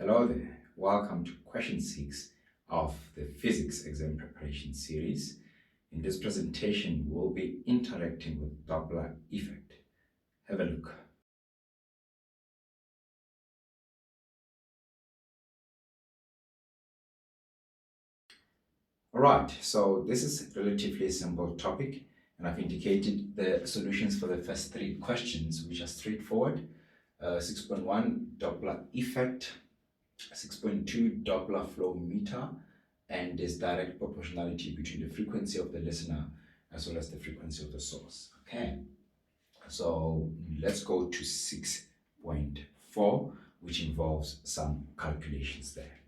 Hello there, welcome to question 6 of the physics exam preparation series. In this presentation, we'll be interacting with Doppler effect. Have a look. Alright, so this is a relatively simple topic, and I've indicated the solutions for the first 3 questions, which are straightforward. 6.1 Doppler effect, 6.2 Doppler flow meter, and there's direct proportionality between the frequency of the listener as well as the frequency of the source. Okay, so let's go to 6.4, which involves some calculations there.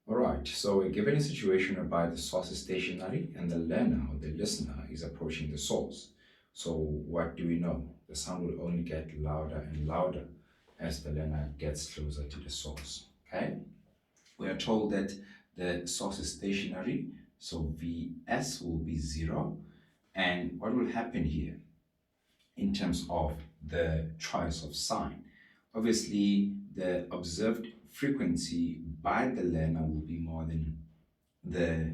Alright, so we're given a situation whereby the source is stationary and the learner or the listener is approaching the source. So what do we know? The sound will only get louder and louder as the learner gets closer to the source. Okay, we are told that the source is stationary, so Vs will be 0. And what will happen here in terms of the choice of sign? Obviously, the observed frequency by the learner will be more than the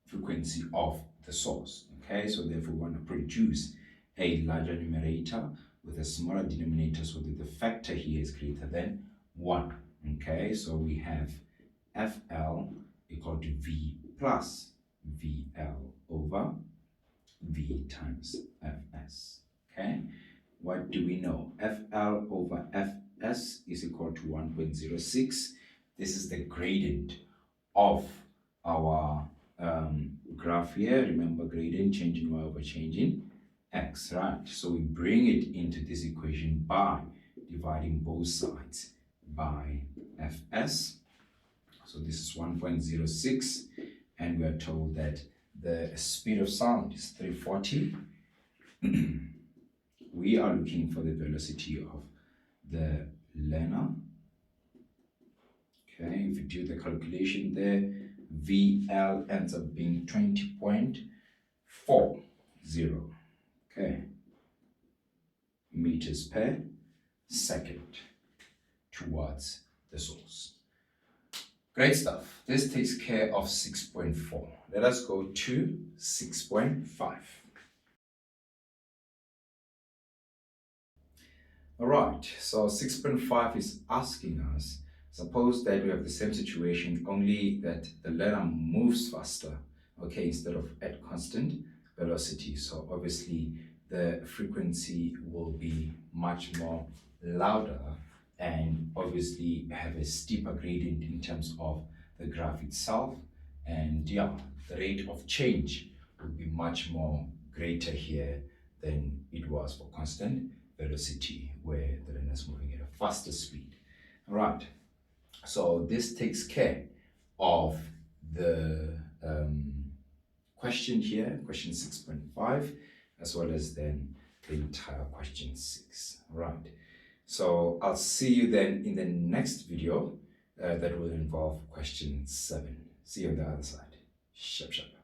frequency of the source. Okay, so therefore we want to produce a larger numerator with a smaller denominator so that the factor here is greater than 1. Okay, so we have FL equal to V plus VL over V times Fs. Okay, what do we know? FL over Fs is equal to 1.06. This is the gradient of our graph here. Remember, gradient changing y over changing x, right? So we bring it into this equation by dividing both sides by Fs. So this is 1.06, and we are told that the speed of sound is 340. We are looking for the velocity of the learner. Okay, if you do the calculation there, VL ends up being 20.40. Okay, meters per second towards the source. Great stuff. This takes care of 6.4. Let us go to 6.5. All right, so 6.5 is asking us, suppose that we have the same situation, only that the learner moves faster, okay, instead of at constant velocity. So obviously the frequency will be much more louder and obviously have a steeper gradient in terms of the graph itself. And yeah, the rate of change will be much more greater here than it was for constant velocity, where the learner is moving at a faster speed. All right, so this takes care of the question here, question 6.5, as well as then the entire question 6. All right, so I'll see you then in the next video that will involve question 7. See you on the other side. Shap shap.